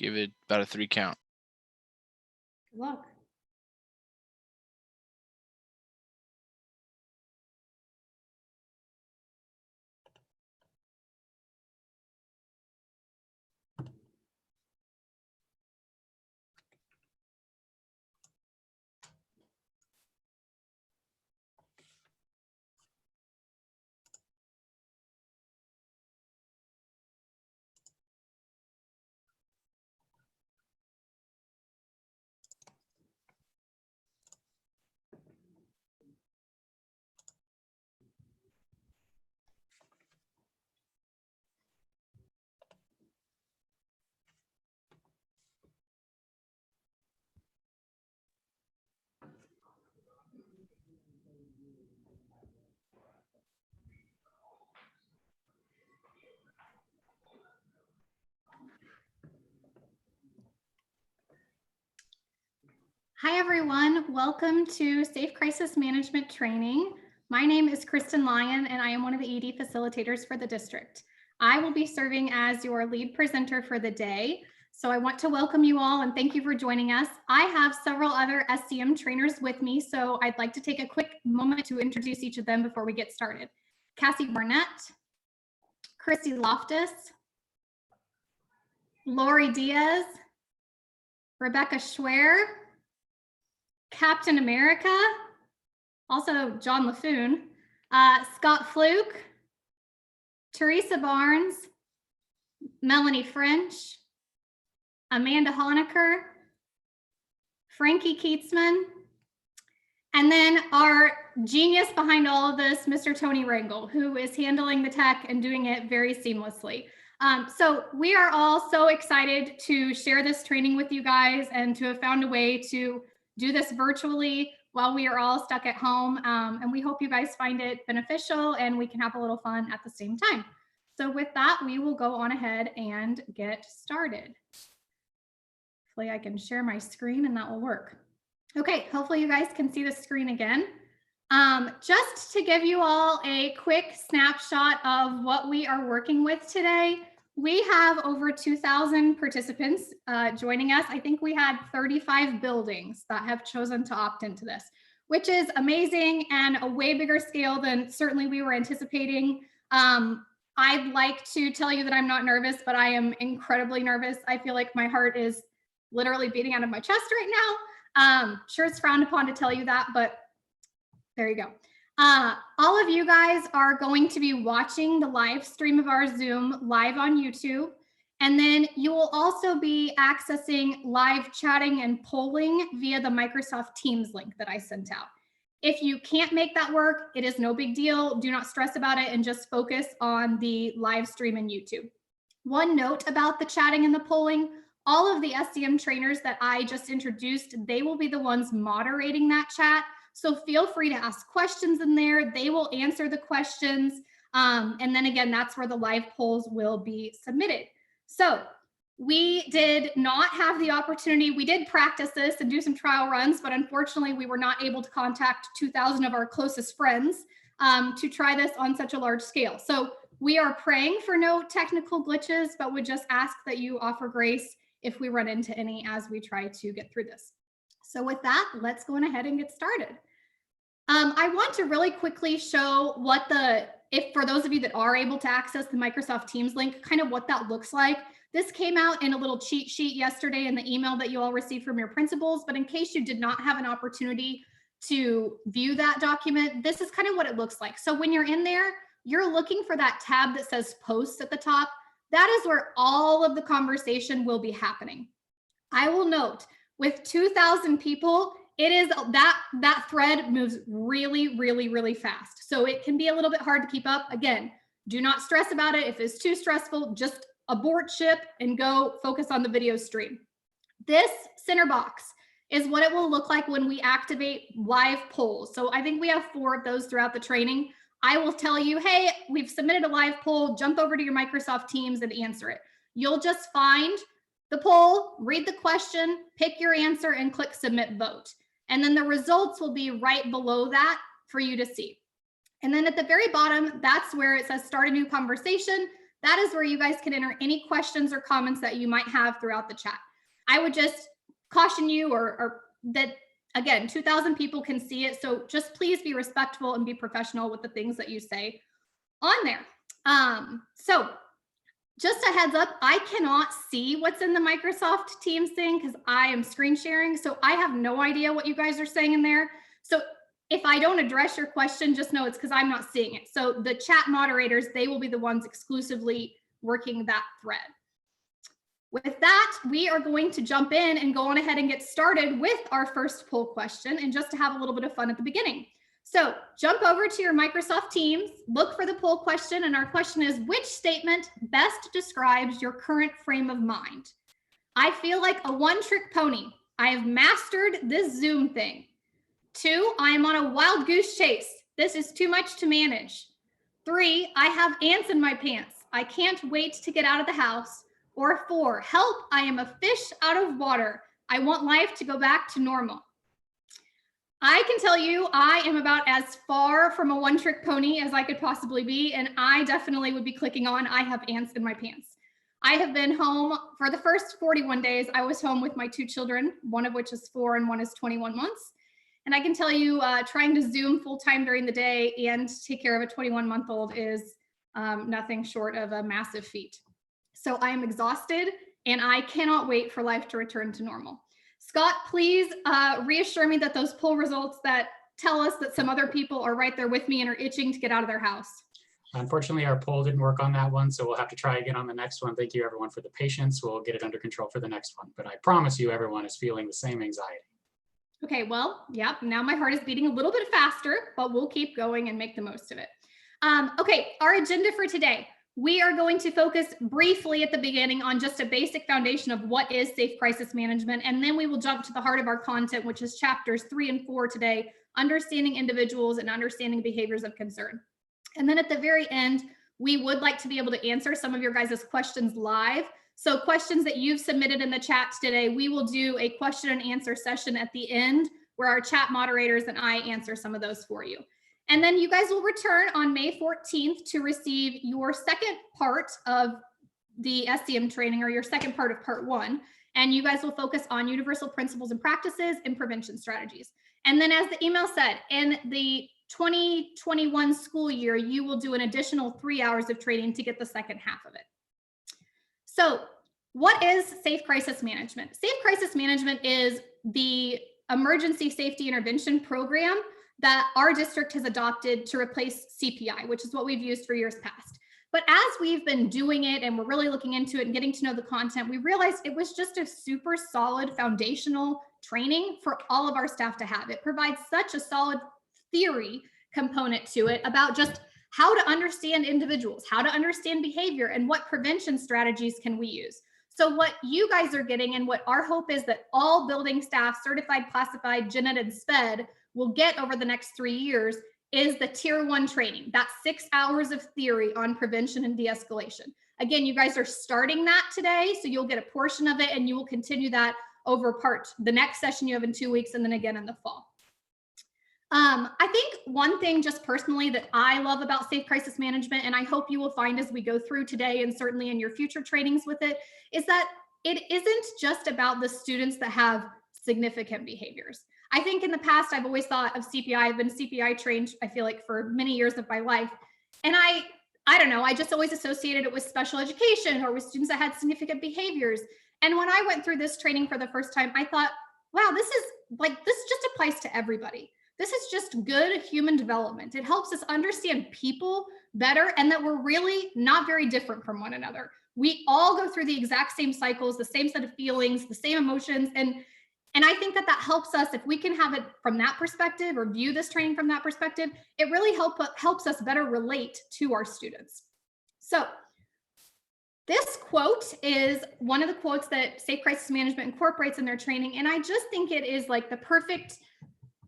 Give it about a 3 count. Good luck. Hi, everyone. Welcome to Safe Crisis Management Training. My name is Kristen Lyon, and I am one of the ED facilitators for the district. I will be serving as your lead presenter for the day. So I want to welcome you all and thank you for joining us. I have several other SCM trainers with me, so I'd like to take a quick moment to introduce each of them before we get started. Cassie Barnett, Christy Loftus, Lori Diaz, Rebecca Schwer, Captain America, also John LaFoon, Scott Fluke, Teresa Barnes, Melanie French, Amanda Honecker, Frankie Keatsman, and then our genius behind all of this, Mr. Tony Rangel, who is handling the tech and doing it very seamlessly. So we are all so excited to share this training with you guys and to have found a way to do this virtually while we are all stuck at home. And we hope you guys find it beneficial and we can have a little fun at the same time. So with that, we will go on ahead and get started. Hopefully I can share my screen and that will work. Okay, hopefully you guys can see the screen again. Just to give you all a quick snapshot of what we are working with today. We have over 2,000 participants joining us. I think we had 35 buildings that have chosen to opt into this, which is amazing and a way bigger scale than certainly we were anticipating. I'd like to tell you that I'm not nervous, but I am incredibly nervous. I feel like my heart is literally beating out of my chest right now. Sure, it's frowned upon to tell you that, but there you go. All of you guys are going to be watching the live stream of our Zoom live on YouTube. And then you will also be accessing live chatting and polling via the Microsoft Teams link that I sent out. If you can't make that work, it is no big deal. Do not stress about it and just focus on the live stream in YouTube. One note about the chatting and the polling, all of the SCM trainers that I just introduced, they will be the ones moderating that chat. So feel free to ask questions in there. They will answer the questions. And then again, that's where the live polls will be submitted. So we did not have the opportunity. We did practice this and do some trial runs, but unfortunately we were not able to contact 2,000 of our closest friends to try this on such a large scale. So we are praying for no technical glitches, but would just ask that you offer grace if we run into any as we try to get through this. So with that, let's go on ahead and get started. I want to really quickly show what if for those of you that are able to access the Microsoft Teams link, kind of what that looks like. This came out in a little cheat sheet yesterday in the email that you all received from your principals, but in case you did not have an opportunity to view that document, this is kind of what it looks like. So when you're in there, you're looking for that tab that says posts at the top. That is where all of the conversation will be happening. I will note with 2,000 people, it is that thread moves really, really, really fast. So it can be a little bit hard to keep up. Again, do not stress about it. If it's too stressful, just abort ship and go focus on the video stream. This center box is what it will look like when we activate live polls. So I think we have 4 of those throughout the training. I will tell you, hey, we've submitted a live poll, jump over to your Microsoft Teams and answer it. You'll just find the poll, read the question, pick your answer and click submit vote. And then the results will be right below that for you to see. And then at the very bottom, that's where it says start a new conversation. that is where you guys can enter any questions or comments that you might have throughout the chat. I would just caution you or that, again, 2,000 people can see it. So just please be respectful and be professional with the things that you say on there. So just a heads up, I cannot see what's in the Microsoft Teams thing because I am screen sharing. So I have no idea what you guys are saying in there. So if I don't address your question, just know it's because I'm not seeing it. So the chat moderators, they will be the ones exclusively working that thread. With that, we are going to jump in and go on ahead and get started with our first poll question, and just to have a little bit of fun at the beginning. So jump over to your Microsoft Teams, look for the poll question, and our question is, which statement best describes your current frame of mind? I feel like a one-trick pony. I have mastered this Zoom thing. 2, I am on a wild goose chase. This is too much to manage. 3, I have ants in my pants. I can't wait to get out of the house. Or 4, help, I am a fish out of water. I want life to go back to normal. I can tell you I am about as far from a one-trick pony as I could possibly be, and I definitely would be clicking on I have ants in my pants. I have been home for the first 41 days. I was home with my 2 children, one of which is 4 and one is 21 months. And I can tell you trying to Zoom full-time during the day and take care of a 21-month-old is nothing short of a massive feat. So I am exhausted and I cannot wait for life to return to normal. Scott, please reassure me that those poll results that tell us that some other people are right there with me and are itching to get out of their house. Unfortunately, our poll didn't work on that one, so we'll have to try again on the next one. Thank you everyone for the patience. We'll get it under control for the next one, but I promise you everyone is feeling the same anxiety. Okay, well, yeah, now my heart is beating a little bit faster, but we'll keep going and make the most of it. Okay, our agenda for today. We are going to focus briefly at the beginning on just a basic foundation of what is safe crisis management, and then we will jump to the heart of our content, which is chapters 3 and 4 today, understanding individuals and understanding behaviors of concern. And then at the very end, we would like to be able to answer some of your guys' questions live. So questions that you've submitted in the chat today, we will do a question and answer session at the end where our chat moderators and I answer some of those for you. And then you guys will return on May 14th to receive your second part of the SCM training, or your second part of part 1. And you guys will focus on universal principles and practices and prevention strategies. And then as the email said, in the 2021 school year, you will do an additional 3 hours of training to get the second half of it. So what is safe crisis management? Safe crisis management is the emergency safety intervention program that our district has adopted to replace CPI, which is what we've used for years past. But as we've been doing it and we're really looking into it and getting to know the content, we realized it was just a super solid foundational training for all of our staff to have. It provides such a solid theory component to it about just how to understand individuals, how to understand behavior, and what prevention strategies can we use. So what you guys are getting, and what our hope is that all building staff, certified, classified, gen ed, and SPED will get over the next 3 years, is the tier 1 training. That's 6 hours of theory on prevention and de-escalation. Again, you guys are starting that today, so you'll get a portion of it, and you will continue that over the next session you have in 2 weeks, and then again in the fall. I think one thing just personally that I love about safe crisis management, and I hope you will find as we go through today and certainly in your future trainings with it, is that it isn't just about the students that have significant behaviors. I think in the past, I've always thought of CPI. I've been CPI trained, I feel like, for many years of my life. And I don't know, I just always associated it with special education or with students that had significant behaviors. And when I went through this training for the first time, I thought, wow, this just applies to everybody. This is just good human development. It helps us understand people better, and that we're really not very different from one another. We all go through the exact same cycles, the same set of feelings, the same emotions. And I think that helps us, if we can have it from that perspective or view this training from that perspective, it really helps us better relate to our students. So this quote is one of the quotes that Safe Crisis Management incorporates in their training. And I just think it is like the perfect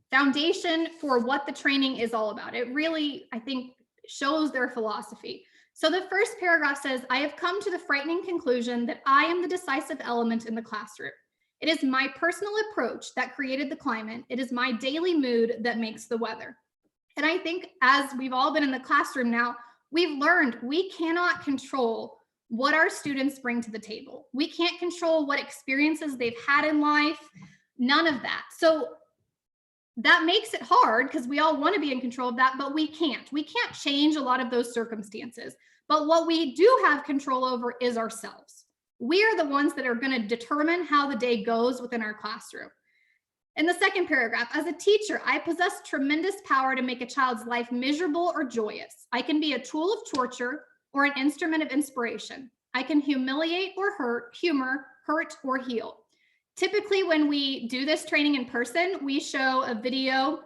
foundation for what the training is all about. It really, I think, shows their philosophy. So the first paragraph says, I have come to the frightening conclusion that I am the decisive element in the classroom. It is my personal approach that created the climate. It is my daily mood that makes the weather. And I think as we've all been in the classroom now, We've learned we cannot control what our students bring to the table. We can't control what experiences they've had in life, none of that. So that makes it hard because we all want to be in control of that, but we can't. We can't change a lot of those circumstances. But what we do have control over is ourselves. We are the ones that are going to determine how the day goes within our classroom. In the second paragraph, as a teacher, I possess tremendous power to make a child's life miserable or joyous. I can be a tool of torture or an instrument of inspiration. I can humiliate or hurt, humor, hurt, or heal. Typically, when we do this training in person, we show a video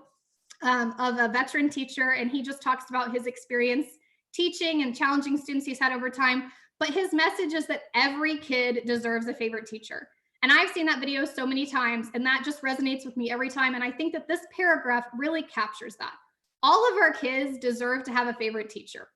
of a veteran teacher, and he just talks about his experience teaching and challenging students he's had over time. But his message is that every kid deserves a favorite teacher. And I've seen that video so many times, and that just resonates with me every time. And I think that this paragraph really captures that. All of our kids deserve to have a favorite teacher.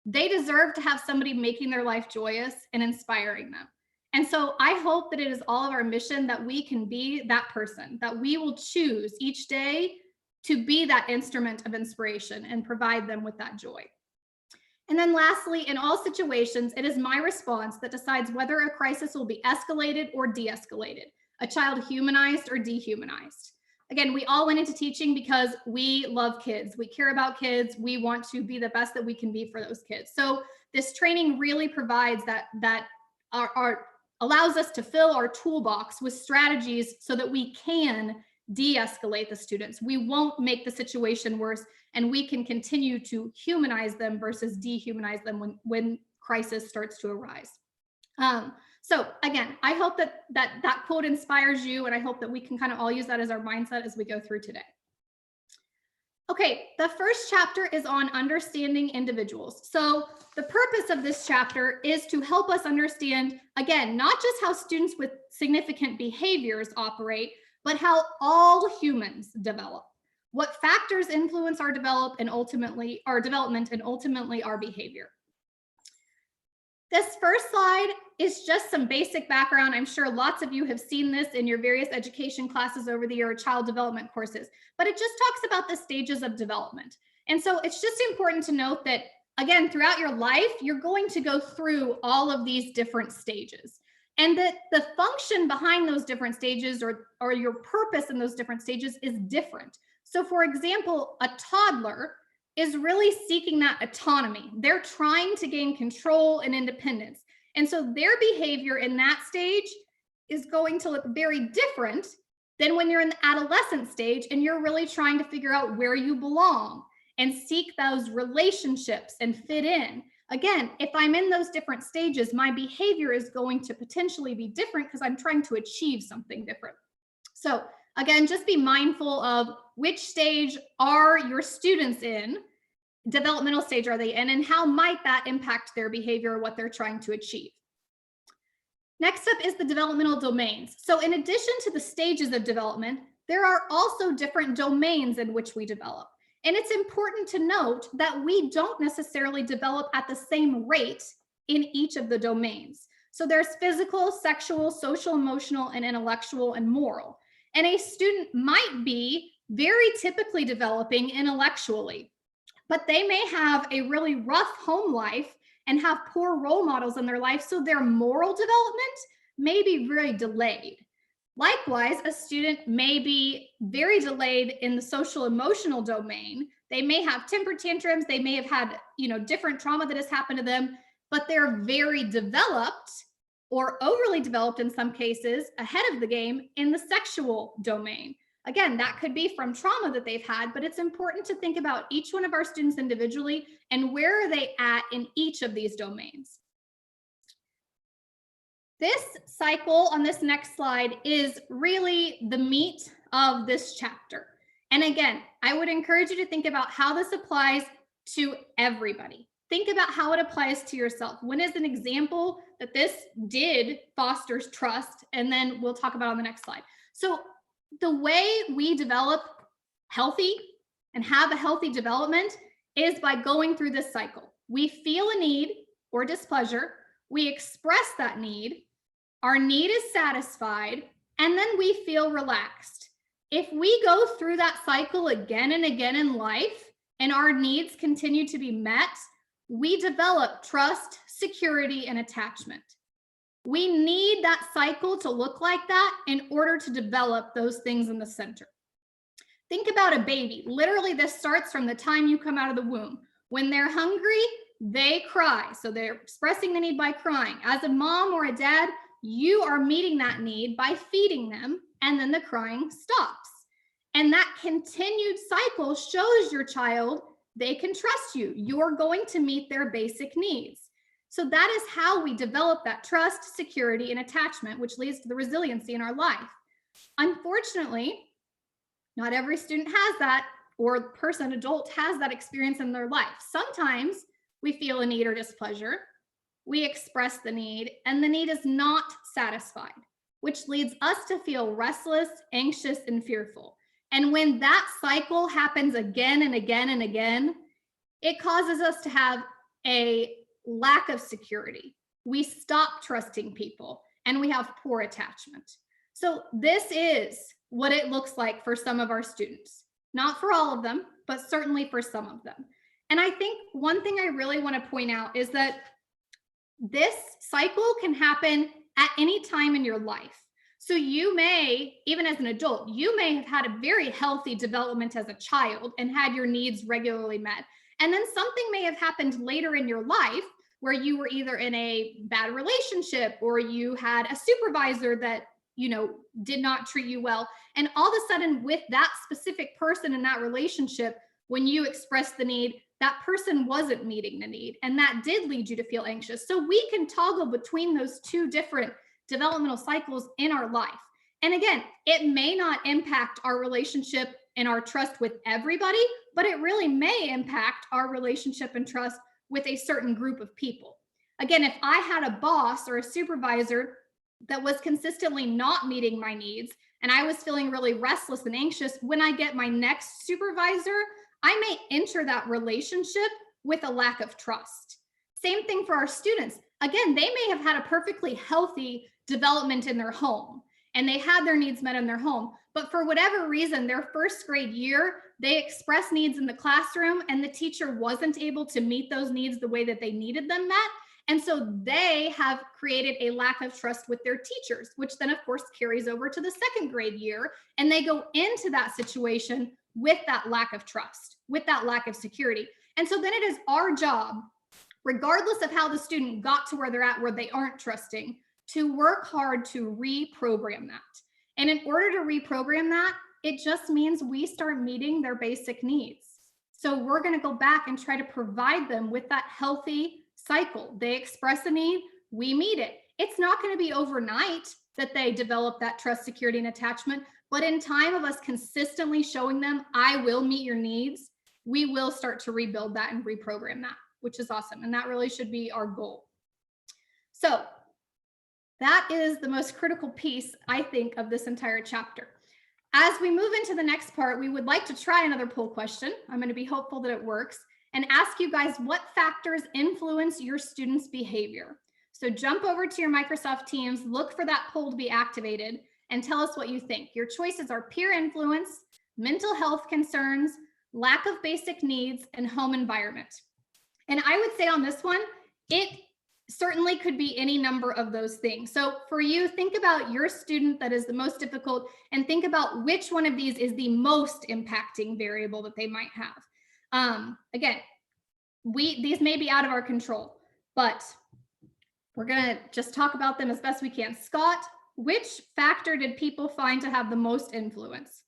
They deserve to have somebody making their life joyous and inspiring them. And so I hope that it is all of our mission that we can be that person, that we will choose each day to be that instrument of inspiration and provide them with that joy. And then lastly, in all situations, it is my response that decides whether a crisis will be escalated or de-escalated, a child humanized or dehumanized. Again, we all went into teaching because we love kids. We care about kids. We want to be the best that we can be for those kids. So this training really provides that allows us to fill our toolbox with strategies so that we can de-escalate the students. We won't make the situation worse, and we can continue to humanize them versus dehumanize them when crisis starts to arise. So again, I hope that quote inspires you, and I hope that we can kind of all use that as our mindset as we go through today. Okay, the first chapter is on understanding individuals. So the purpose of this chapter is to help us understand, again, not just how students with significant behaviors operate, but how all humans develop. What factors influence our development and ultimately our behavior. This first slide is just some basic background. I'm sure lots of you have seen this in your various education classes over the year, child development courses, but it just talks about the stages of development. And so it's just important to note that, again, throughout your life, you're going to go through all of these different stages. And that the function behind those different stages or your purpose in those different stages is different. So for example, a toddler is really seeking that autonomy. They're trying to gain control and independence. And so their behavior in that stage is going to look very different than when you're in the adolescent stage and you're really trying to figure out where you belong and seek those relationships and fit in. Again, if I'm in those different stages, my behavior is going to potentially be different because I'm trying to achieve something different. So again, just be mindful of which stage are your students in, developmental stage are they in, and how might that impact their behavior or what they're trying to achieve. Next up is the developmental domains. So in addition to the stages of development, there are also different domains in which we develop. And it's important to note that we don't necessarily develop at the same rate in each of the domains. So there's physical, sexual, social, emotional, and intellectual and moral. And a student might be very typically developing intellectually, but they may have a really rough home life and have poor role models in their life. So their moral development may be very delayed. Likewise, a student may be very delayed in the social emotional domain. They may have temper tantrums. They may have had, different trauma that has happened to them, but they're very developed or overly developed in some cases ahead of the game in the sexual domain. Again, that could be from trauma that they've had, but it's important to think about each one of our students individually and where are they at in each of these domains. This cycle on this next slide is really the meat of this chapter. And again, I would encourage you to think about how this applies to everybody. Think about how it applies to yourself. When is an example that this fosters trust? And then we'll talk about on the next slide. So the way we develop healthy and have a healthy development is by going through this cycle. We feel a need or displeasure. We express that need. Our need is satisfied, and then we feel relaxed. If we go through that cycle again and again in life, and our needs continue to be met, we develop trust, security, and attachment. We need that cycle to look like that in order to develop those things in the center. Think about a baby. Literally, this starts from the time you come out of the womb. When they're hungry, they cry. So they're expressing the need by crying. As a mom or a dad, you are meeting that need by feeding them, and then the crying stops. And that continued cycle shows your child they can trust you. You're going to meet their basic needs. So that is how we develop that trust, security, and attachment, which leads to the resiliency in our life. Unfortunately, not every student has that, or person, adult has that experience in their life. Sometimes we feel a need or displeasure. We express the need, and the need is not satisfied, which leads us to feel restless, anxious, and fearful. And when that cycle happens again and again and again, it causes us to have a lack of security. We stop trusting people, and we have poor attachment. So this is what it looks like for some of our students. Not for all of them, but certainly for some of them. And I think one thing I really want to point out is that this cycle can happen at any time in your life. So you may, even as an adult, you may have had a very healthy development as a child and had your needs regularly met. And then something may have happened later in your life where you were either in a bad relationship or you had a supervisor that, did not treat you well. And all of a sudden, with that specific person in that relationship, when you expressed the need, that person wasn't meeting the need. And that did lead you to feel anxious. So we can toggle between those two different developmental cycles in our life. And again, it may not impact our relationship and our trust with everybody, but it really may impact our relationship and trust with a certain group of people. Again, if I had a boss or a supervisor that was consistently not meeting my needs, and I was feeling really restless and anxious, when I get my next supervisor, I may enter that relationship with a lack of trust. Same thing for our students. Again, they may have had a perfectly healthy development in their home, and they had their needs met in their home. But for whatever reason, their first grade year, they expressed needs in the classroom, and the teacher wasn't able to meet those needs the way that they needed them met. And so they have created a lack of trust with their teachers, which then, of course, carries over to the second grade year. And they go into that situation with that lack of trust, with that lack of security. And so then it is our job, regardless of how the student got to where they're at, where they aren't trusting, to work hard to reprogram that. And in order to reprogram that, it just means we start meeting their basic needs. So we're going to go back and try to provide them with that healthy cycle. They express a need, we meet it. It's not going to be overnight that they develop that trust, security, and attachment, but in time of us consistently showing them, I will meet your needs, we will start to rebuild that and reprogram that, which is awesome. And that really should be our goal. So that is the most critical piece, I think, of this entire chapter. As we move into the next part, we would like to try another poll question. I'm going to be hopeful that it works, and ask you guys what factors influence your students' behavior. So jump over to your Microsoft Teams, look for that poll to be activated, and tell us what you think. Your choices are peer influence, mental health concerns, lack of basic needs, and home environment. And I would say on this one, it certainly could be any number of those things. So for you, think about your student that is the most difficult and think about which one of these is the most impacting variable that they might have. Again, these may be out of our control, but we're going to just talk about them as best we can. Scott, which factor did people find to have the most influence?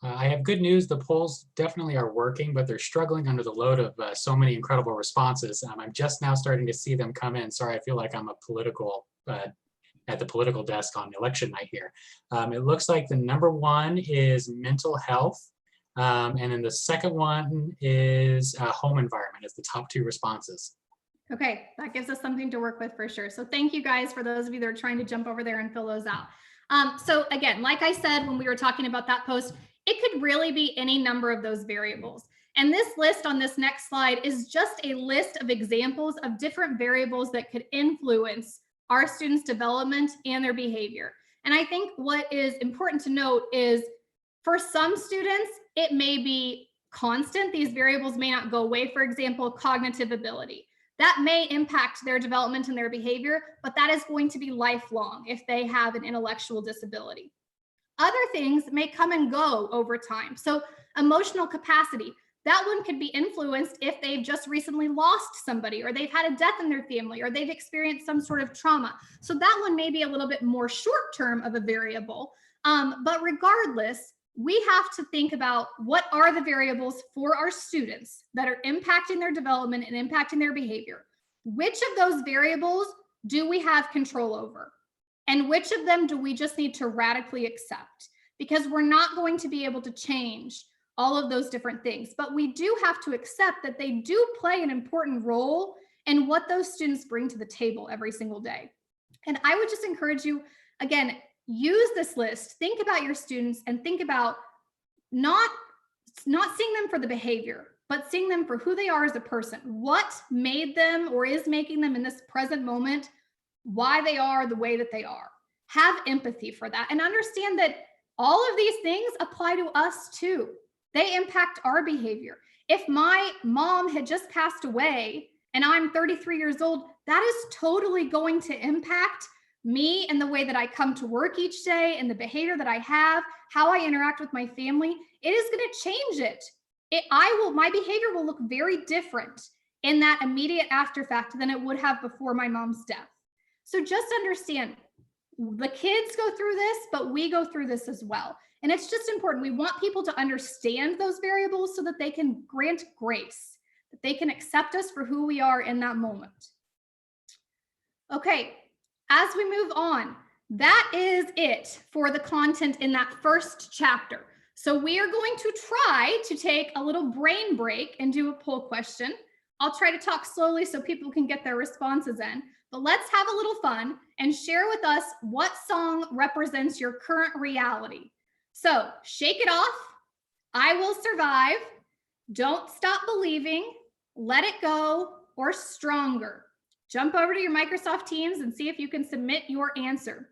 I have good news. The polls definitely are working, but they're struggling under the load of so many incredible responses. I'm just now starting to see them come in. Sorry, I feel like I'm a political at the political desk on election night here. It looks like the number one is mental health. And then the second one is home environment as the top two responses. Okay, that gives us something to work with for sure. So thank you guys for those of you that are trying to jump over there and fill those out. So again, like I said, when we were talking about that post, it could really be any number of those variables. And this list on this next slide is just a list of examples of different variables that could influence our students' development and their behavior. And I think what is important to note is for some students, it may be constant. These variables may not go away. For example, cognitive ability. That may impact their development and their behavior, but that is going to be lifelong if they have an intellectual disability. Other things may come and go over time. So emotional capacity, that one could be influenced if they've just recently lost somebody, or they've had a death in their family, or they've experienced some sort of trauma. So that one may be a little bit more short term of a variable. But regardless, we have to think about what are the variables for our students that are impacting their development and impacting their behavior. Which of those variables do we have control over? And which of them do we just need to radically accept? Because we're not going to be able to change all of those different things, but we do have to accept that they do play an important role in what those students bring to the table every single day. And I would just encourage you, again, use this list, think about your students, and think about not seeing them for the behavior, but seeing them for who they are as a person. What made them or is making them in this present moment, why they are the way that they are. Have empathy for that and understand that all of these things apply to us too. They impact our behavior. If my mom had just passed away and I'm 33 years old, that is totally going to impact me and the way that I come to work each day and the behavior that I have, how I interact with my family. It is going to change it. My behavior will look very different in that immediate after fact than it would have before my mom's death. So just understand, the kids go through this, but we go through this as well. And it's just important. We want people to understand those variables so that they can grant grace, that they can accept us for who we are in that moment. Okay, as we move on, that is it for the content in that first chapter. So we are going to try to take a little brain break and do a poll question. I'll try to talk slowly so people can get their responses in, but let's have a little fun and share with us what song represents your current reality. So Shake It Off, I Will Survive, Don't Stop Believing, Let It Go, or Stronger. Jump over to your Microsoft Teams and see if you can submit your answer.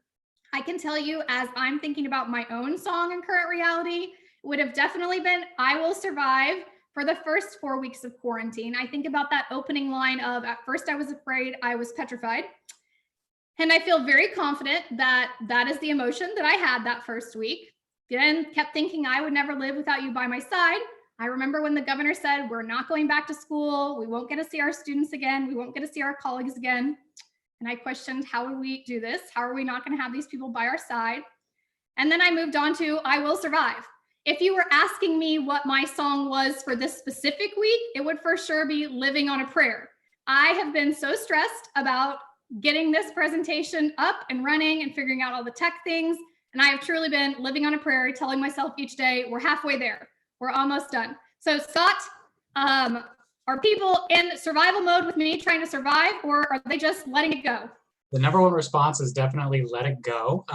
I can tell you, as I'm thinking about my own song in current reality, it would have definitely been I Will Survive for the first 4 weeks of quarantine. I think about that opening line of, at first I was afraid, I was petrified. And I feel very confident that that is the emotion that I had that first week. Then kept thinking I would never live without you by my side. I remember when the governor said, we're not going back to school. We won't get to see our students again. We won't get to see our colleagues again. And I questioned, how will we do this? How are we not going to have these people by our side? And then I moved on to I Will Survive. If you were asking me what my song was for this specific week, it would for sure be Living on a Prayer. I have been so stressed about getting this presentation up and running and figuring out all the tech things. And I have truly been living on a prayer, telling myself each day, we're halfway there. We're almost done. So Scott, are people in survival mode with me trying to survive, or are they just letting it go? The number one response is definitely let it go.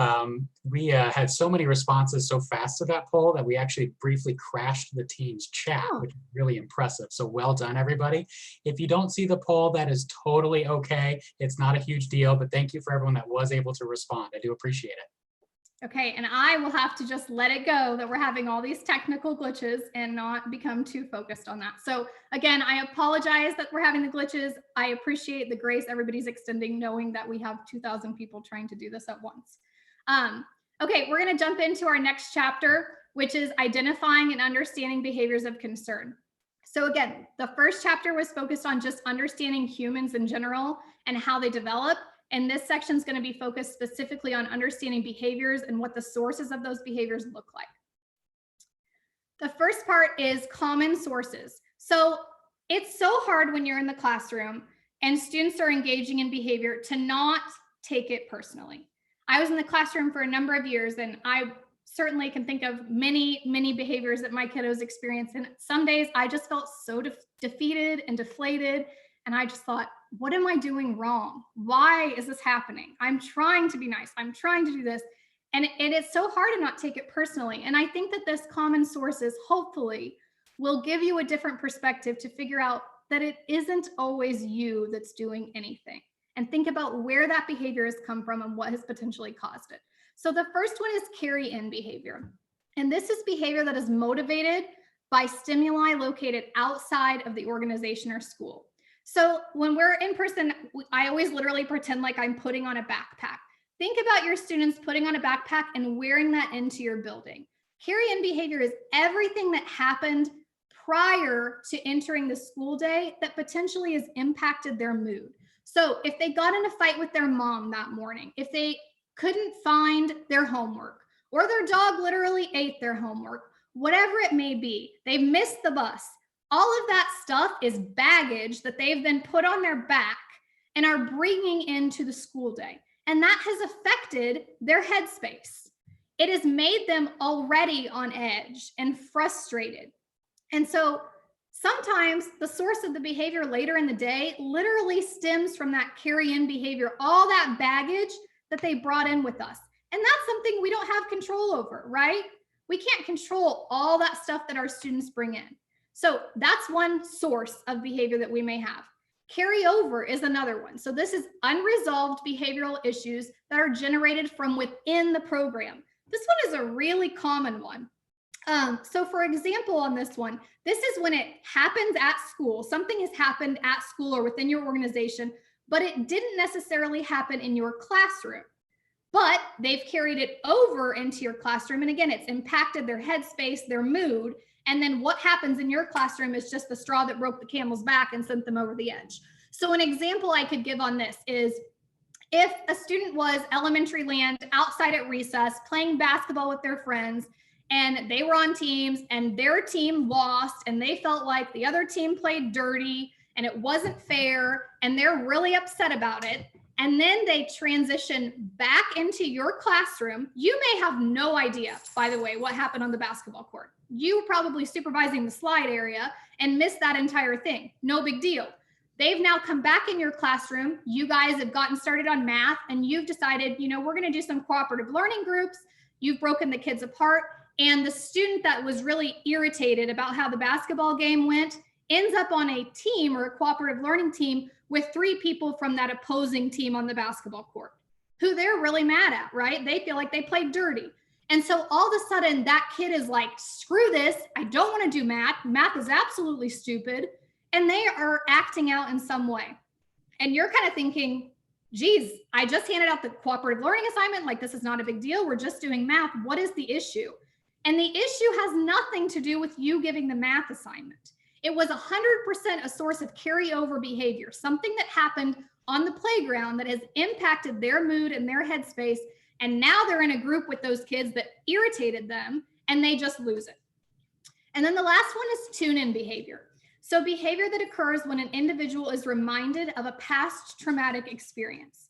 We had so many responses so fast to that poll that we actually briefly crashed the team's chat, which is really impressive. So well done, everybody. If you don't see the poll, that is totally okay. It's not a huge deal, but thank you for everyone that was able to respond. I do appreciate it. Okay, and I will have to just let it go that we're having all these technical glitches and not become too focused on that. So again, I apologize that we're having the glitches. I appreciate the grace everybody's extending, knowing that we have 2,000 people trying to do this at once. Okay, we're gonna jump into our next chapter, which is identifying and understanding behaviors of concern. So again, the first chapter was focused on just understanding humans in general and how they develop. And this section is going to be focused specifically on understanding behaviors and what the sources of those behaviors look like. The first part is common sources. So it's so hard when you're in the classroom and students are engaging in behavior to not take it personally. I was in the classroom for a number of years, and I certainly can think of many behaviors that my kiddos experience. And some days I just felt so defeated and deflated. And I just thought, what am I doing wrong? Why is this happening? I'm trying to be nice. I'm trying to do this. And it's so hard to not take it personally. And I think that this common sources hopefully will give you a different perspective to figure out that it isn't always you that's doing anything. And think about where that behavior has come from and what has potentially caused it. So the first one is carry-in behavior. And this is behavior that is motivated by stimuli located outside of the organization or school. So when we're in person, I always literally pretend like I'm putting on a backpack. Think about your students putting on a backpack and wearing that into your building. Carry-in behavior is everything that happened prior to entering the school day that potentially has impacted their mood. So if they got in a fight with their mom that morning, if they couldn't find their homework, or their dog literally ate their homework, whatever it may be, they missed the bus. All of that stuff is baggage that they've been put on their back and are bringing into the school day. And that has affected their headspace. It has made them already on edge and frustrated. And so sometimes the source of the behavior later in the day literally stems from that carry-in behavior, all that baggage that they brought in with us. And that's something we don't have control over, right? We can't control all that stuff that our students bring in. So that's one source of behavior that we may have. Carryover is another one. So this is unresolved behavioral issues that are generated from within the program. This one is a really common one. So for example, on this one, this is when it happens at school. Something has happened at school or within your organization, but it didn't necessarily happen in your classroom. But they've carried it over into your classroom. And again, it's impacted their headspace, their mood. And then what happens in your classroom is just the straw that broke the camel's back and sent them over the edge. So an example I could give on this is if a student was elementary land outside at recess playing basketball with their friends, and they were on teams and their team lost and they felt like the other team played dirty and it wasn't fair and they're really upset about it, and then they transition back into your classroom, you may have no idea, by the way, what happened on the basketball court. You were probably supervising the slide area and missed that entire thing. No big deal. They've now come back in your classroom. You guys have gotten started on math and you've decided, you know, we're going to do some cooperative learning groups. You've broken the kids apart. And the student that was really irritated about how the basketball game went ends up on a team or a cooperative learning team with 3 people from that opposing team on the basketball court who they're really mad at, right? They feel like they played dirty. And so all of a sudden that kid is like, screw this. I don't want to do math. Math is absolutely stupid. And they are acting out in some way. And you're kind of thinking, geez, I just handed out the cooperative learning assignment. Like, this is not a big deal. We're just doing math. What is the issue? And the issue has nothing to do with you giving the math assignment. It was 100% a source of carryover behavior, something that happened on the playground that has impacted their mood and their headspace. And now they're in a group with those kids that irritated them and they just lose it. And then the last one is tune-in behavior. So behavior that occurs when an individual is reminded of a past traumatic experience.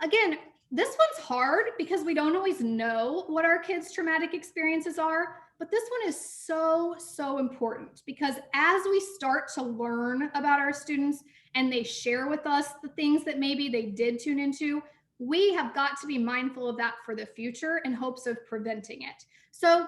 Again, this one's hard because we don't always know what our kids' traumatic experiences are, but this one is so, so important because as we start to learn about our students and they share with us the things that maybe they did tune into, we have got to be mindful of that for the future in hopes of preventing it. So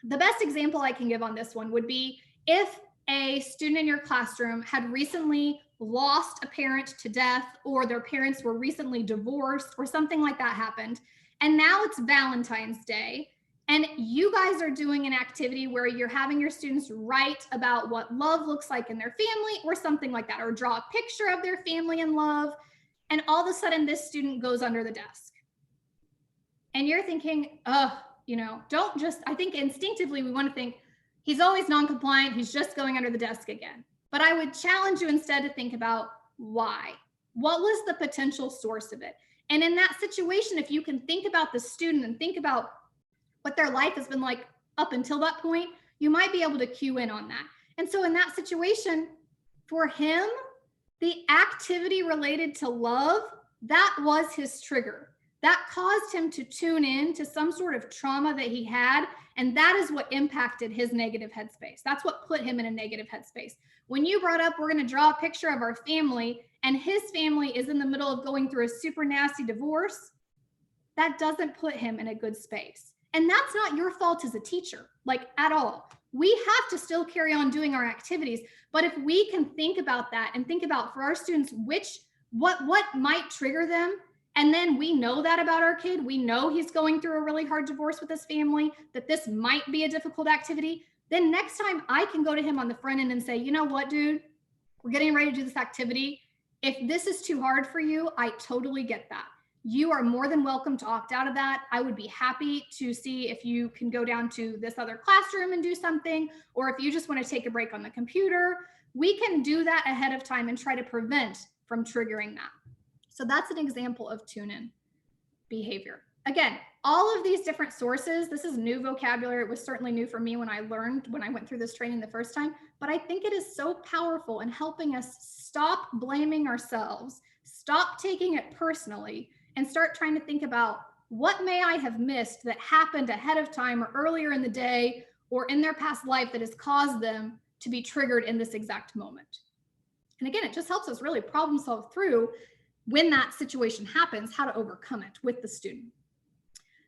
the best example I can give on this one would be if a student in your classroom had recently lost a parent to death, or their parents were recently divorced, or something like that happened. And now it's Valentine's Day, and you guys are doing an activity where you're having your students write about what love looks like in their family, or something like that, or draw a picture of their family and love. And all of a sudden, this student goes under the desk. And you're thinking, oh, you know, don't just, I think instinctively we want to think, he's always non-compliant, he's just going under the desk again. But I would challenge you instead to think about why. What was the potential source of it? And in that situation, if you can think about the student and think about what their life has been like up until that point, you might be able to cue in on that. And so in that situation, for him, the activity related to love, that was his trigger. That caused him to tune in to some sort of trauma that he had. And that is what impacted his negative headspace. That's what put him in a negative headspace. When you brought up, we're going to draw a picture of our family, and his family is in the middle of going through a super nasty divorce, that doesn't put him in a good space. And that's not your fault as a teacher, like at all. We have to still carry on doing our activities. But if we can think about that and think about for our students, what might trigger them, and then we know that about our kid, we know he's going through a really hard divorce with his family, that this might be a difficult activity, then next time I can go to him on the front end and say, you know what, dude, we're getting ready to do this activity. If this is too hard for you, I totally get that. You are more than welcome to opt out of that. I would be happy to see if you can go down to this other classroom and do something, or if you just want to take a break on the computer, we can do that ahead of time and try to prevent from triggering that. So that's an example of tune-in behavior. Again, all of these different sources, this is new vocabulary. It was certainly new for me when I went through this training the first time, but I think it is so powerful in helping us stop blaming ourselves, stop taking it personally, and start trying to think about what may I have missed that happened ahead of time or earlier in the day or in their past life that has caused them to be triggered in this exact moment. And again, it just helps us really problem solve through when that situation happens, how to overcome it with the student.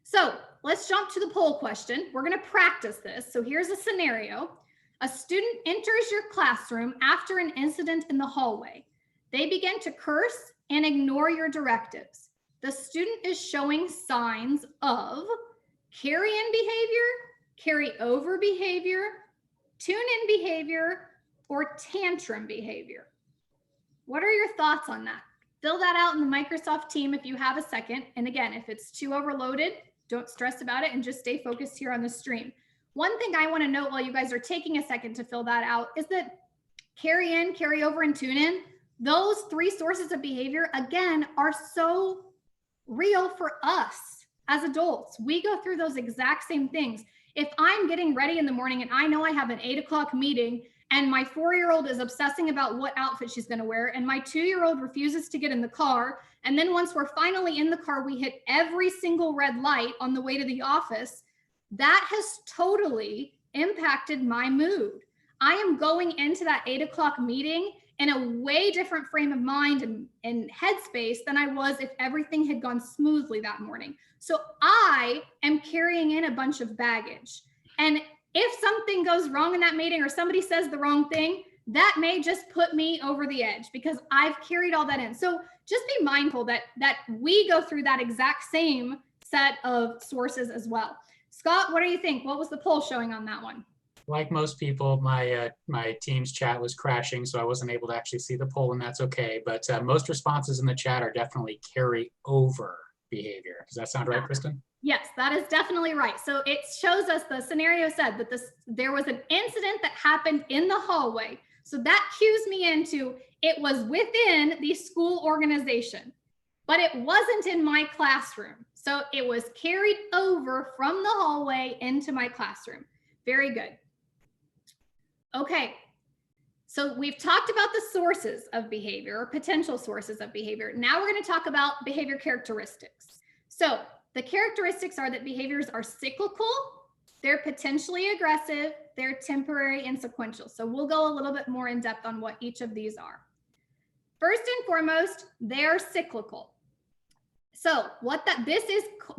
So let's jump to the poll question. We're going to practice this. So here's a scenario. A student enters your classroom after an incident in the hallway. They begin to curse and ignore your directives. The student is showing signs of carry-in behavior, carry-over behavior, tune-in behavior, or tantrum behavior. What are your thoughts on that? Fill that out in the Microsoft team if you have a second. And again, if it's too overloaded, don't stress about it and just stay focused here on the stream. One thing I want to note while you guys are taking a second to fill that out is that carry in, carry over, and tune in, those three sources of behavior, again, are so real for us as adults. We go through those exact same things. If I'm getting ready in the morning and I know I have an 8 o'clock meeting and my 4-year-old is obsessing about what outfit she's going to wear, and my 2-year-old refuses to get in the car, and then once we're finally in the car, we hit every single red light on the way to the office, that has totally impacted my mood. I am going into that 8 o'clock meeting in a way different frame of mind and headspace than I was if everything had gone smoothly that morning. So I am carrying in a bunch of baggage. And if something goes wrong in that meeting or somebody says the wrong thing, that may just put me over the edge because I've carried all that in. So just be mindful that we go through that exact same set of sources as well. Scott, what do you think? What was the poll showing on that one? Like most people, my Teams chat was crashing, so I wasn't able to actually see the poll, and that's okay. But most responses in the chat are definitely carry over behavior. Does that sound right, Kristen? Yes, that is definitely right. So it shows us the scenario said that there was an incident that happened in the hallway. So that cues me into it was within the school organization, but it wasn't in my classroom. So it was carried over from the hallway into my classroom. Very good. Okay, so we've talked about the sources of behavior or potential sources of behavior. Now we're going to talk about behavior characteristics. So the characteristics are that behaviors are cyclical, they're potentially aggressive, they're temporary and sequential. So we'll go a little bit more in depth on what each of these are. First and foremost, they are cyclical. So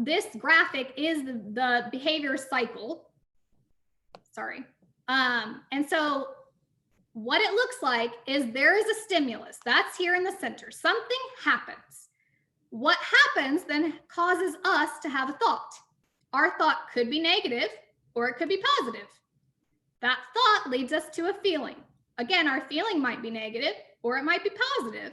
this graphic is the behavior cycle. Sorry. And so what it looks like is there is a stimulus that's here in the center. Something happens. What happens then causes us to have a thought. Our thought could be negative or it could be positive. That thought leads us to a feeling. Again, our feeling might be negative or it might be positive.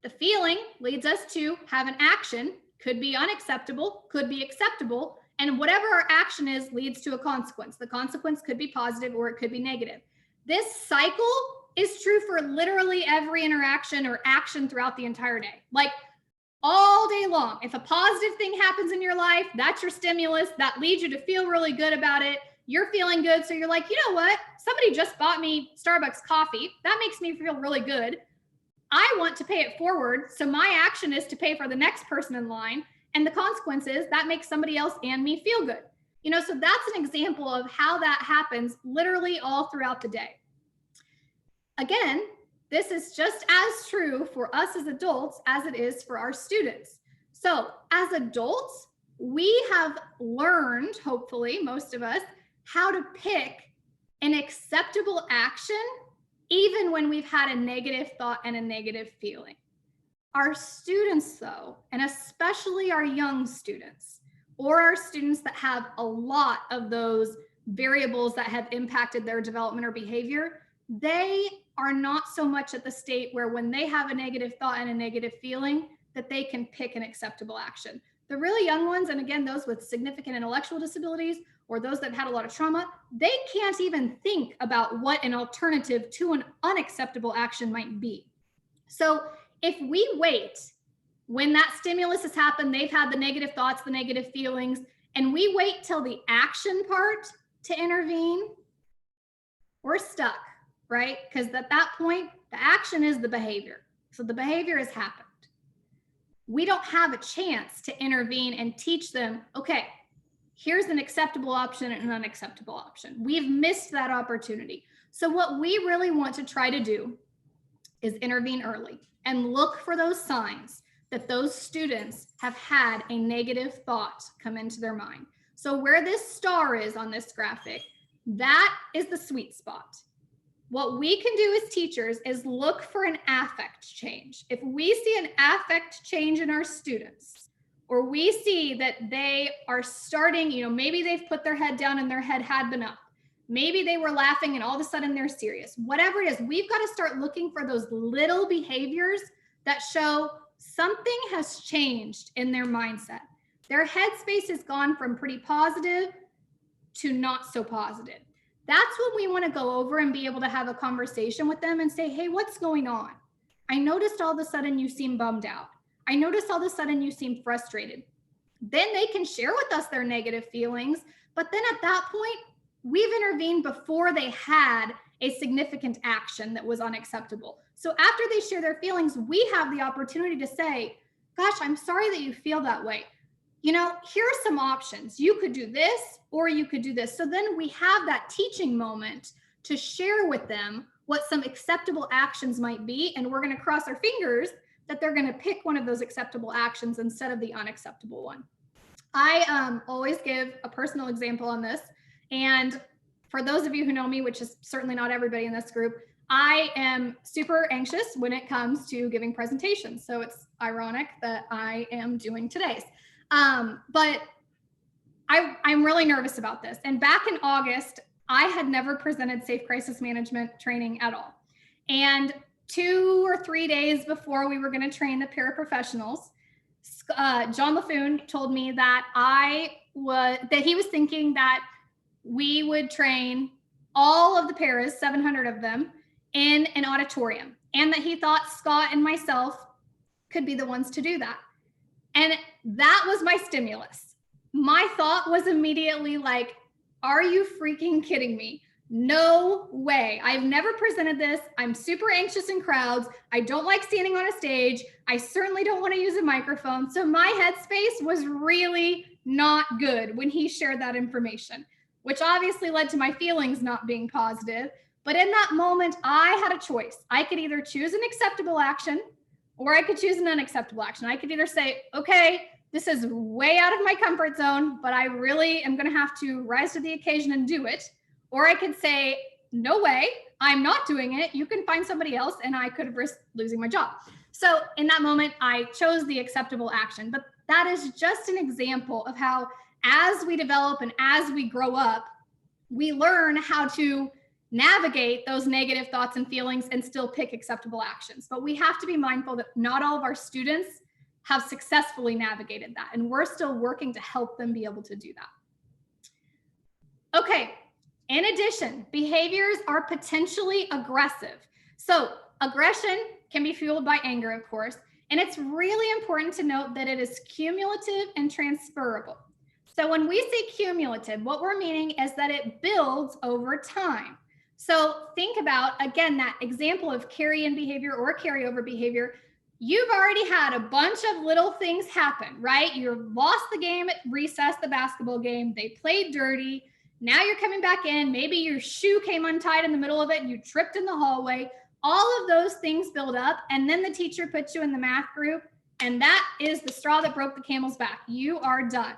The feeling leads us to have an action, could be unacceptable, could be acceptable, and whatever our action is leads to a consequence. The consequence could be positive or it could be negative. This cycle is true for literally every interaction or action throughout the entire day. Like all day long, if a positive thing happens in your life, that's your stimulus, that leads you to feel really good about it. You're feeling good. So you're like, you know what? Somebody just bought me Starbucks coffee. That makes me feel really good. I want to pay it forward. So my action is to pay for the next person in line. And the consequence is that makes somebody else and me feel good. You know, so that's an example of how that happens literally all throughout the day. Again, this is just as true for us as adults as it is for our students. So as adults, we have learned, hopefully, most of us, how to pick an acceptable action, even when we've had a negative thought and a negative feeling. Our students, though, and especially our young students, or our students that have a lot of those variables that have impacted their development or behavior, they are not so much at the state where when they have a negative thought and a negative feeling that they can pick an acceptable action. The really young ones, and again, those with significant intellectual disabilities or those that had a lot of trauma, they can't even think about what an alternative to an unacceptable action might be. So if we wait, when that stimulus has happened, they've had the negative thoughts, the negative feelings, and we wait till the action part to intervene, we're stuck, right? Because at that point, the action is the behavior. So the behavior has happened. We don't have a chance to intervene and teach them, okay, here's an acceptable option and an unacceptable option. We've missed that opportunity. So what we really want to try to do is intervene early and look for those signs that those students have had a negative thought come into their mind. So where this star is on this graphic, that is the sweet spot. What we can do as teachers is look for an affect change. If we see an affect change in our students, or we see that they are starting, maybe they've put their head down and their head had been up. Maybe they were laughing and all of a sudden they're serious. Whatever it is, we've got to start looking for those little behaviors that show something has changed in their mindset. Their headspace has gone from pretty positive to not so positive. That's when we want to go over and be able to have a conversation with them and say, hey, what's going on? I noticed all of a sudden you seem bummed out. I noticed all of a sudden you seem frustrated. Then they can share with us their negative feelings. But then at that point, we've intervened before they had a significant action that was unacceptable. So after they share their feelings, we have the opportunity to say, gosh, I'm sorry that you feel that way. Here are some options. You could do this or you could do this. So then we have that teaching moment to share with them what some acceptable actions might be. And we're going to cross our fingers that they're going to pick one of those acceptable actions instead of the unacceptable one. I always give a personal example on this. And for those of you who know me, which is certainly not everybody in this group, I am super anxious when it comes to giving presentations. So it's ironic that I am doing today's. But I'm really nervous about this. And back in August, I had never presented safe crisis management training at all. And 2 or 3 days before we were going to train the paraprofessionals, John LaFoon told me that he was thinking that we would train all of the paras, 700 of them, in an auditorium, and that he thought Scott and myself could be the ones to do that. And that was my stimulus. My thought was immediately like, are you freaking kidding me? No way. I've never presented this. I'm super anxious in crowds. I don't like standing on a stage. I certainly don't want to use a microphone. So my headspace was really not good when he shared that information, which obviously led to my feelings not being positive. But in that moment, I had a choice. I could either choose an acceptable action or I could choose an unacceptable action. I could either say, okay, this is way out of my comfort zone, but I really am going to have to rise to the occasion and do it. Or I could say, no way, I'm not doing it. You can find somebody else, and I could have risked losing my job. So in that moment, I chose the acceptable action. But that is just an example of how, as we develop and as we grow up, we learn how to navigate those negative thoughts and feelings and still pick acceptable actions. But we have to be mindful that not all of our students have successfully navigated that, and we're still working to help them be able to do that. Okay. In addition, behaviors are potentially aggressive. So aggression can be fueled by anger, of course, and it's really important to note that it is cumulative and transferable. So when we say cumulative, what we're meaning is that it builds over time. So think about, again, that example of carry-in behavior or carryover behavior. You've already had a bunch of little things happen, right? You lost the game at recess, the basketball game. They played dirty. Now you're coming back in. Maybe your shoe came untied in the middle of it and you tripped in the hallway. All of those things build up, and then the teacher puts you in the math group, and that is the straw that broke the camel's back. You are done.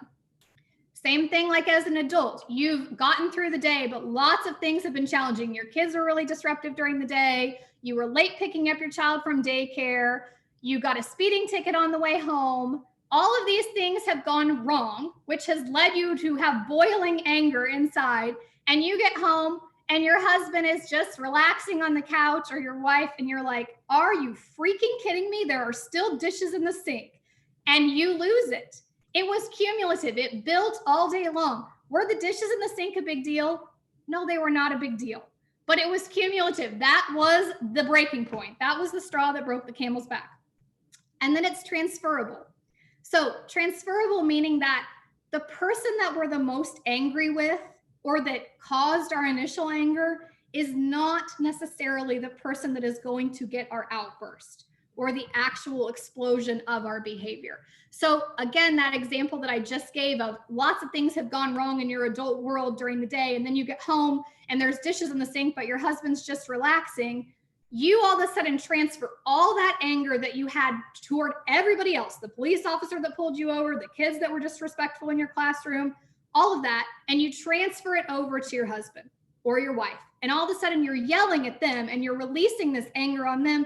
Same thing like as an adult. You've gotten through the day, but lots of things have been challenging. Your kids are really disruptive during the day. You were late picking up your child from daycare. You got a speeding ticket on the way home. All of these things have gone wrong, which has led you to have boiling anger inside. And you get home and your husband is just relaxing on the couch, or your wife, and you're like, are you freaking kidding me? There are still dishes in the sink, and you lose it. It was cumulative. It built all day long. Were the dishes in the sink a big deal? No, they were not a big deal, but it was cumulative. That was the breaking point. That was the straw that broke the camel's back. And then it's transferable. So transferable meaning that the person that we're the most angry with or that caused our initial anger is not necessarily the person that is going to get our outburst or the actual explosion of our behavior. So again, that example that I just gave of lots of things have gone wrong in your adult world during the day, and then you get home and there's dishes in the sink, but your husband's just relaxing. You all of a sudden transfer all that anger that you had toward everybody else, the police officer that pulled you over, the kids that were disrespectful in your classroom, all of that, and you transfer it over to your husband or your wife. And all of a sudden you're yelling at them and you're releasing this anger on them,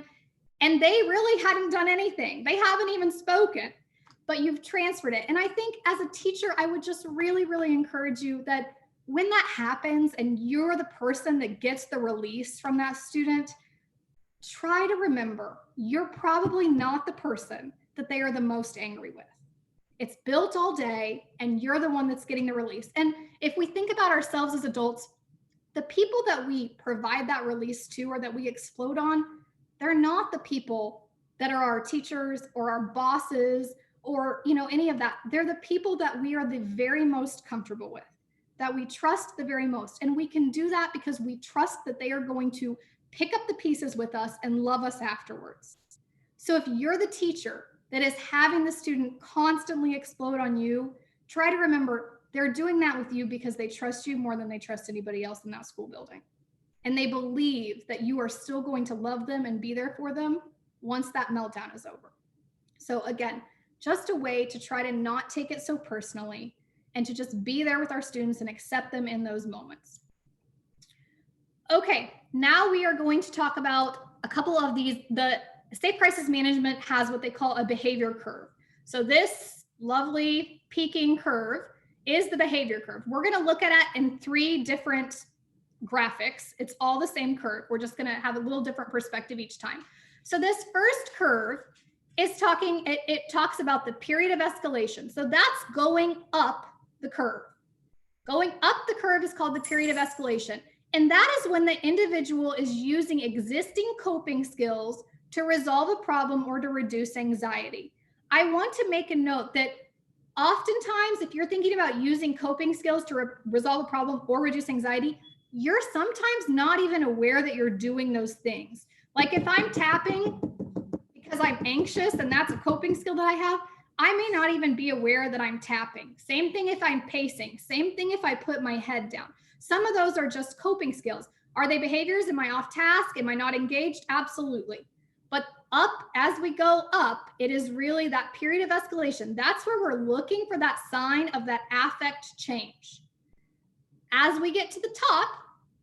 and they really hadn't done anything. They haven't even spoken, but you've transferred it. And I think as a teacher, I would just really, really encourage you that when that happens and you're the person that gets the release from that student, try to remember you're probably not the person that they are the most angry with. It's built all day and you're the one that's getting the release. And if we think about ourselves as adults, the people that we provide that release to or that we explode on, they're not the people that are our teachers or our bosses or any of that. They're the people that we are the very most comfortable with, that we trust the very most. And we can do that because we trust that they are going to pick up the pieces with us and love us afterwards. So if you're the teacher that is having the student constantly explode on you, try to remember they're doing that with you because they trust you more than they trust anybody else in that school building. And they believe that you are still going to love them and be there for them once that meltdown is over. So again, just a way to try to not take it so personally and to just be there with our students and accept them in those moments. Okay, now we are going to talk about a couple of these. The state crisis management has what they call a behavior curve. So this lovely peaking curve is the behavior curve. We're going to look at it in 3 different graphics. It's all the same curve. We're just going to have a little different perspective each time. So this first curve is talking, it talks about the period of escalation. So that's going up the curve. Going up the curve is called the period of escalation. And that is when the individual is using existing coping skills to resolve a problem or to reduce anxiety. I want to make a note that oftentimes, if you're thinking about using coping skills to resolve a problem or reduce anxiety, you're sometimes not even aware that you're doing those things. Like if I'm tapping because I'm anxious and that's a coping skill that I have, I may not even be aware that I'm tapping. Same thing if I'm pacing. Same thing if I put my head down. Some of those are just coping skills. Are they behaviors? Am I off task? Am I not engaged? Absolutely. But up, as we go up, it is really that period of escalation. That's where we're looking for that sign of that affect change. As we get to the top,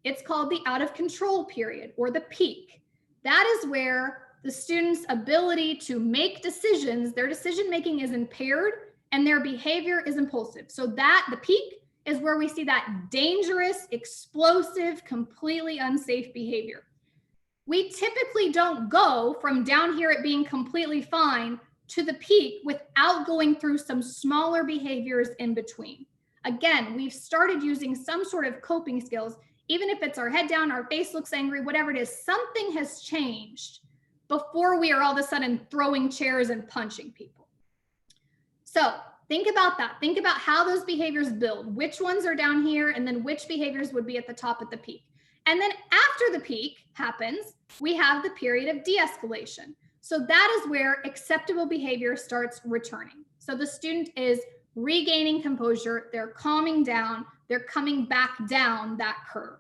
it's called the out of control period or the peak. That is where the student's ability to make decisions, their decision making is impaired and their behavior is impulsive. So that the peak is where we see that dangerous, explosive, completely unsafe behavior. We typically don't go from down here at being completely fine to the peak without going through some smaller behaviors in between. Again, we've started using some sort of coping skills, even if it's our head down, our face looks angry, whatever it is, something has changed before we are all of a sudden throwing chairs and punching people. So think about that. Think about how those behaviors build, which ones are down here, and then which behaviors would be at the top at the peak. And then after the peak happens, we have the period of de-escalation. So that is where acceptable behavior starts returning. So the student is regaining composure, they're calming down, they're coming back down that curve.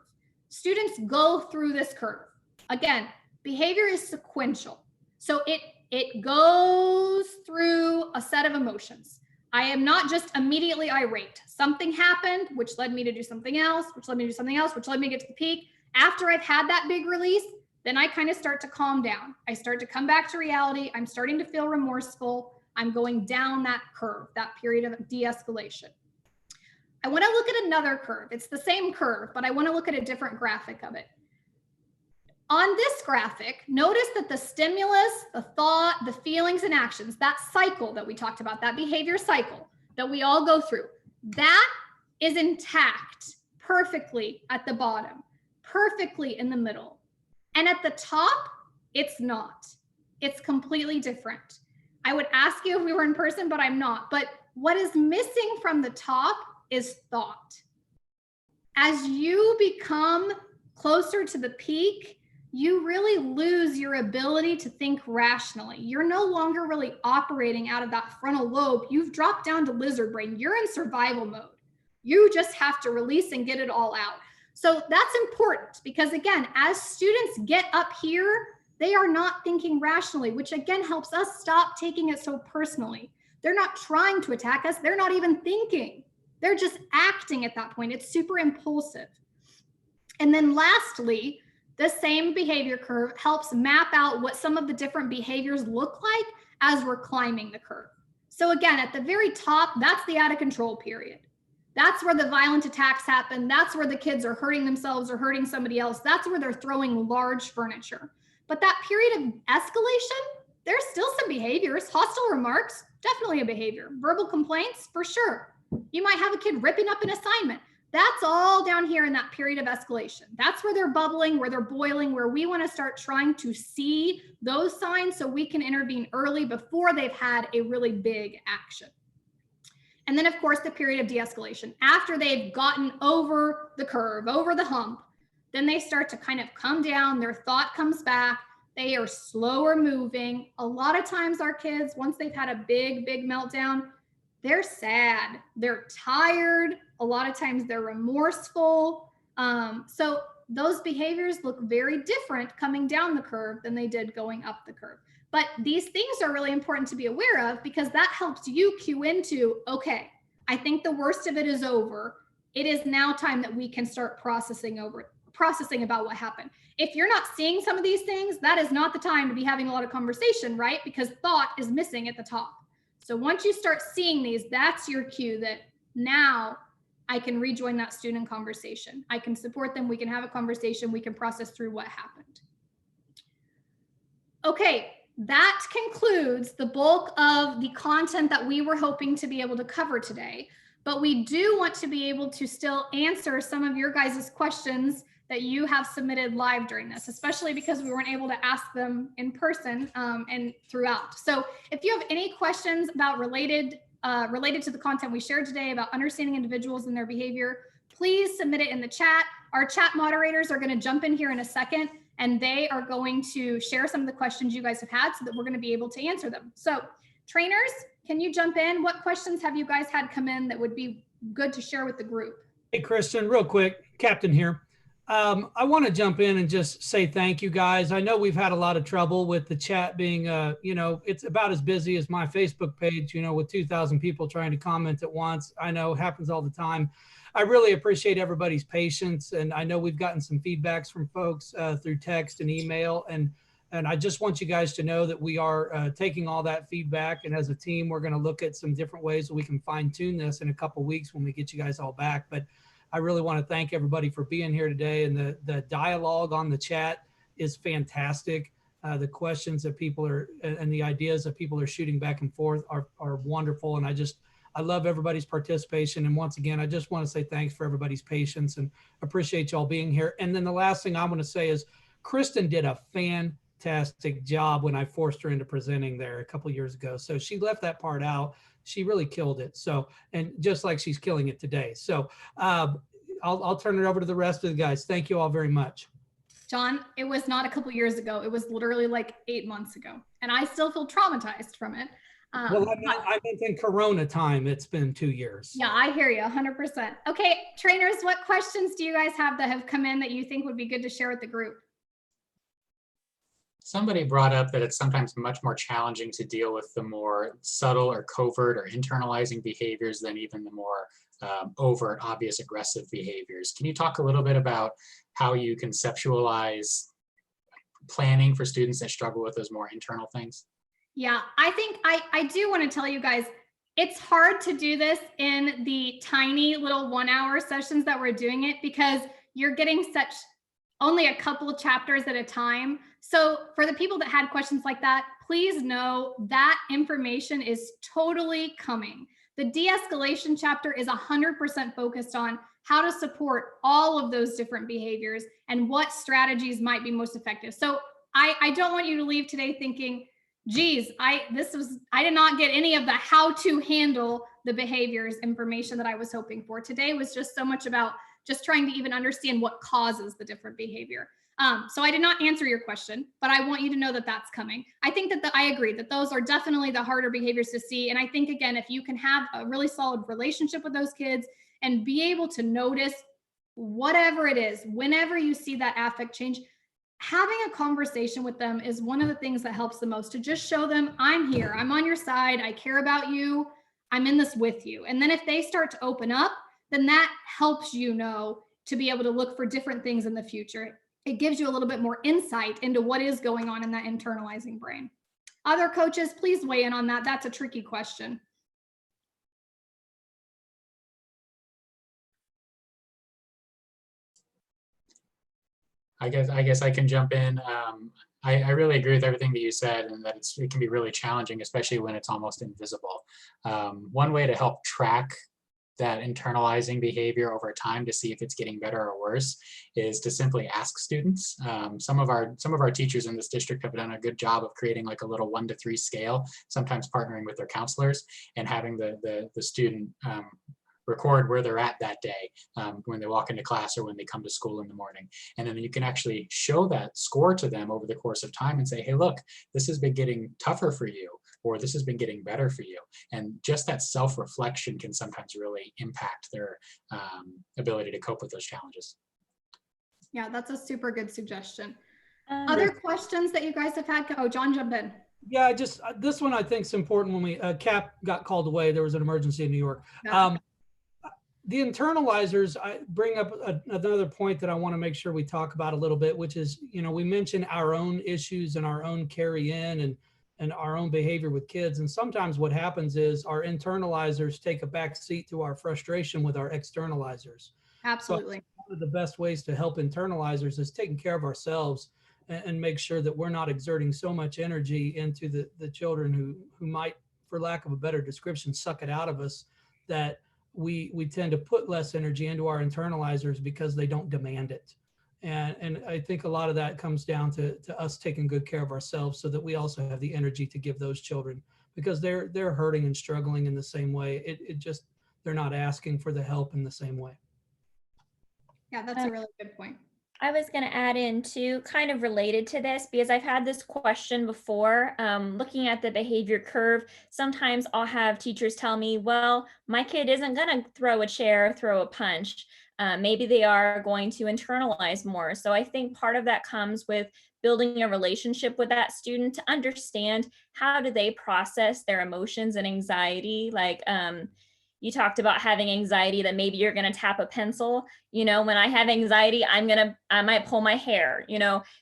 Students go through this curve. Again, behavior is sequential. So it goes through a set of emotions. I am not just immediately irate. Something happened, which led me to do something else, which led me to do something else, which led me to get to the peak. After I've had that big release, then I kind of start to calm down. I start to come back to reality. I'm starting to feel remorseful. I'm going down that curve, that period of de-escalation. I want to look at another curve. It's the same curve, but I want to look at a different graphic of it. On this graphic, notice that the stimulus, the thought, the feelings and actions, that cycle that we talked about, that behavior cycle that we all go through, that is intact perfectly at the bottom, perfectly in the middle. And at the top, it's not. It's completely different. I would ask you if we were in person, but I'm not. But what is missing from the top is thought. As you become closer to the peak, you really lose your ability to think rationally. You're no longer really operating out of that frontal lobe. You've dropped down to lizard brain. You're in survival mode. You just have to release and get it all out. So that's important because, again, as students get up here, they are not thinking rationally, which again helps us stop taking it so personally. They're not trying to attack us. They're not even thinking. They're just acting at that point. It's super impulsive. And then lastly, the same behavior curve helps map out what some of the different behaviors look like as we're climbing the curve. So again, at the very top, that's the out of control period. That's where the violent attacks happen. That's where the kids are hurting themselves or hurting somebody else. That's where they're throwing large furniture. But that period of escalation, there's still some behaviors. Hostile remarks, definitely a behavior. Verbal complaints, for sure. You might have a kid ripping up an assignment. That's all down here in that period of escalation. That's where they're bubbling, where they're boiling, where we want to start trying to see those signs so we can intervene early before they've had a really big action. And then, of course, the period of de-escalation. After they've gotten over the curve, over the hump, then they start to kind of come down. Their thought comes back. They are slower moving. A lot of times our kids, once they've had a big meltdown, they're sad, they're tired. A lot of times they're remorseful. So those behaviors look very different coming down the curve than they did going up the curve. But these things are really important to be aware of because that helps you cue into, okay, I think the worst of it is over. It is now time that we can start processing about what happened. If you're not seeing some of these things, that is not the time to be having a lot of conversation, right? Because thought is missing at the top. So once you start seeing these, that's your cue that now I can rejoin that student conversation. I can support them. We can have a conversation. We can process through what happened. Okay, that concludes the bulk of the content that we were hoping to be able to cover today. But we do want to be able to still answer some of your guys' questions that you have submitted live during this, especially because we weren't able to ask them in person and throughout. So if you have any questions about related to the content we shared today about understanding individuals and their behavior, please submit it in the chat. Our chat moderators are going to jump in here in a second, and they are going to share some of the questions you guys have had so that we're going to be able to answer them. So trainers, can you jump in? What questions have you guys had come in that would be good to share with the group? Hey, Kristen, real quick, Captain here. I want to jump in and just say thank you guys. I know we've had a lot of trouble with the chat being, it's about as busy as my Facebook page, with 2,000 people trying to comment at once. I know it happens all the time. I really appreciate everybody's patience. And I know we've gotten some feedbacks from folks through text and email. And I just want you guys to know that we are taking all that feedback. And as a team, we're going to look at some different ways that we can fine tune this in a couple of weeks when we get you guys all back. But I really want to thank everybody for being here today. And the dialogue on the chat is fantastic. The questions that people are and the ideas that people are shooting back and forth are wonderful. And I love everybody's participation. And once again, I just want to say thanks for everybody's patience and appreciate y'all being here. And then the last thing I want to say is Kristen did a fantastic job when I forced her into presenting there a couple of years ago. So she left that part out. She really killed it. So, and just like she's killing it today. So I'll turn it over to the rest of the guys. Thank you all very much. John, it was not a couple years ago. It was literally like 8 months ago. And I still feel traumatized from it. Well, I meant in Corona time, it's been 2 years. Yeah, I hear you 100%. Okay, trainers, what questions do you guys have that have come in that you think would be good to share with the group? Somebody brought up that it's sometimes much more challenging to deal with the more subtle or covert or internalizing behaviors than even the more overt, obvious, aggressive behaviors. Can you talk a little bit about how you conceptualize planning for students that struggle with those more internal things? Yeah, I think I do want to tell you guys, It's hard to do this in the tiny little 1-hour sessions that we're doing it, because you're getting such only a couple of chapters at a time. So for the people that had questions like that, please know that information is totally coming. The de-escalation chapter is 100% focused on how to support all of those different behaviors and what strategies might be most effective. So I don't want you to leave today thinking, geez, I did not get any of the how to handle the behaviors information that I was hoping for. Today was just so much about just trying to even understand what causes the different behavior. So I did not answer your question, but I want you to know that that's coming. I think that I agree that those are definitely the harder behaviors to see. And I think, again, if you can have a really solid relationship with those kids and be able to notice whatever it is, whenever you see that affect change, having a conversation with them is one of the things that helps the most, to just show them, I'm here, I'm on your side, I care about you, I'm in this with you. And then if they start to open up, then that helps you know to be able to look for different things in the future. It gives you a little bit more insight into what is going on in that internalizing brain. Other coaches, please weigh in on that. That's a tricky question. I guess I can jump in. I really agree with everything that you said, and that it can be really challenging, especially when it's almost invisible. One way to help track that internalizing behavior over time to see if it's getting better or worse is to simply ask students. Some of our teachers in this district have done a good job of creating like a little 1 to 3 scale, sometimes partnering with their counselors and having the student record where they're at that day when they walk into class or when they come to school in the morning. And then you can actually show that score to them over the course of time and say, hey, look, this has been getting tougher for you, or this has been getting better for you. And just that self-reflection can sometimes really impact their ability to cope with those challenges. Yeah, that's a super good suggestion. Other questions that you guys have had? Oh, John, jump in. Yeah, just this one I think is important. When we Cap got called away, there was an emergency in New York. Yeah. The internalizers, I bring up another point that I want to make sure we talk about a little bit, which is, we mentioned our own issues and our own carry in and our own behavior with kids. And sometimes what happens is our internalizers take a back seat to our frustration with our externalizers. Absolutely. So one of the best ways to help internalizers is taking care of ourselves and make sure that we're not exerting so much energy into the children who might, for lack of a better description, suck it out of us, that we tend to put less energy into our internalizers because they don't demand it. And I think a lot of that comes down to us taking good care of ourselves so that we also have the energy to give those children, because they're hurting and struggling in the same way. It just, they're not asking for the help in the same way. Yeah, that's a really good point. I was going to add in too, kind of related to this, because I've had this question before, looking at the behavior curve. Sometimes I'll have teachers tell me, well, my kid isn't going to throw a chair, throw a punch. Maybe they are going to internalize more. So I think part of that comes with building a relationship with that student to understand how do they process their emotions and anxiety. Like, you talked about having anxiety, that maybe you're going to tap a pencil. When I have anxiety, I might pull my hair,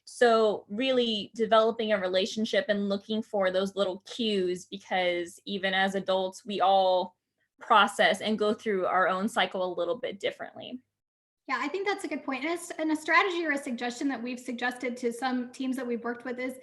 so really developing a relationship and looking for those little cues, because even as adults, we all process and go through our own cycle a little bit differently. Yeah, I think that's a good point. And a strategy or a suggestion that we've suggested to some teams that we've worked with is,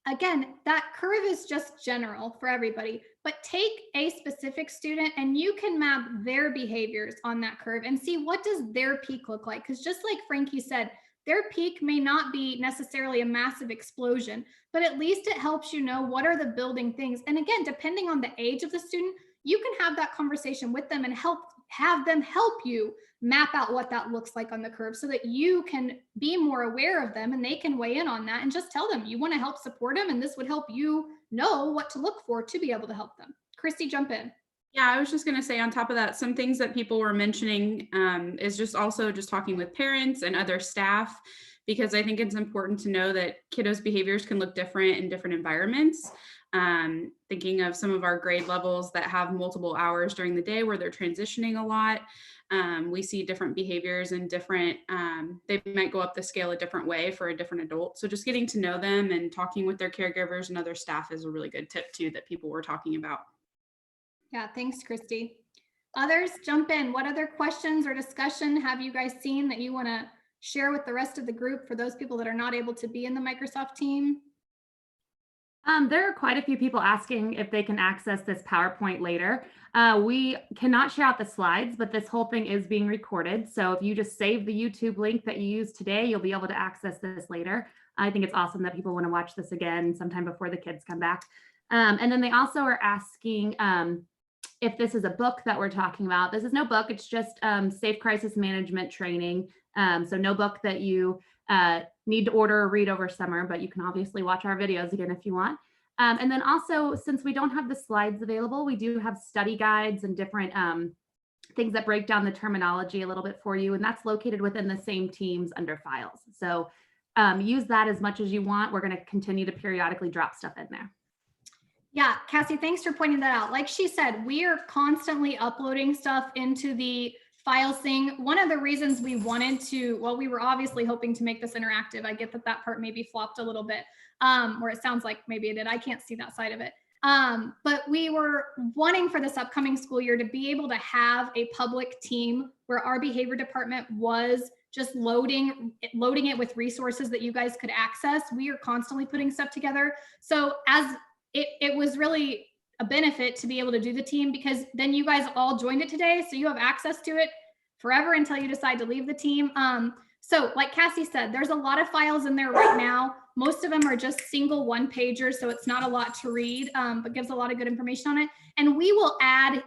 again, that curve is just general for everybody, but take a specific student and you can map their behaviors on that curve and see what does their peak look like. Because just like Frankie said, their peak may not be necessarily a massive explosion, but at least it helps you know what are the building things. And again, depending on the age of the student, you can have that conversation with them and have them help you map out what that looks like on the curve, so that you can be more aware of them and they can weigh in on that, and just tell them you want to help support them, and this would help you know what to look for to be able to help them. Christy, jump in. Yeah, I was just going to say on top of that, some things that people were mentioning is just also just talking with parents and other staff, because I think it's important to know that kiddos' behaviors can look different in different environments. Thinking of some of our grade levels that have multiple hours during the day where they're transitioning a lot. We see different behaviors and different, they might go up the scale a different way for a different adult. So just getting to know them and talking with their caregivers and other staff is a really good tip too that people were talking about. Yeah, thanks, Christy. Others, jump in. What other questions or discussion have you guys seen that you want to share with the rest of the group for those people that are not able to be in the Microsoft team? There are quite a few people asking if they can access this PowerPoint later. We cannot share out the slides, but this whole thing is being recorded. So if you just save the YouTube link that you used today, you'll be able to access this later. I think it's awesome that people want to watch this again sometime before the kids come back. And then they also are asking if this is a book that we're talking about. This is no book. It's just safe crisis management training. So no book that you need to order or read over summer, but you can obviously watch our videos again if you want. And then also, since we don't have the slides available, we do have study guides and different things that break down the terminology a little bit for you. And that's located within the same teams under files. So use that as much as you want. We're going to continue to periodically drop stuff in there. Yeah, Cassie, thanks for pointing that out. Like she said, we are constantly uploading stuff into the file sync. One of the reasons we wanted to, well, we were obviously hoping to make this interactive. I get that that part maybe flopped a little bit, or it sounds like maybe it did. I can't see that side of it. But we were wanting for this upcoming school year to be able to have a public team where our behavior department was just loading it with resources that you guys could access. We are constantly putting stuff together. So as it was really a benefit to be able to do the team, because then you guys all joined it today. So you have access to it forever until you decide to leave the team. So like Cassie said, there's a lot of files in there right now. Most of them are just single one pagers. So it's not a lot to read, but gives a lot of good information on it. And we will add,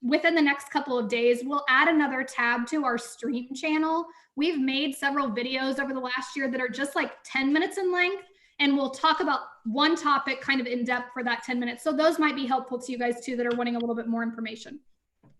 within the next couple of days, we'll add another tab to our stream channel. We've made several videos over the last year that are just like 10 minutes in length. And we'll talk about one topic kind of in depth for that 10 minutes. So those might be helpful to you guys too that are wanting a little bit more information.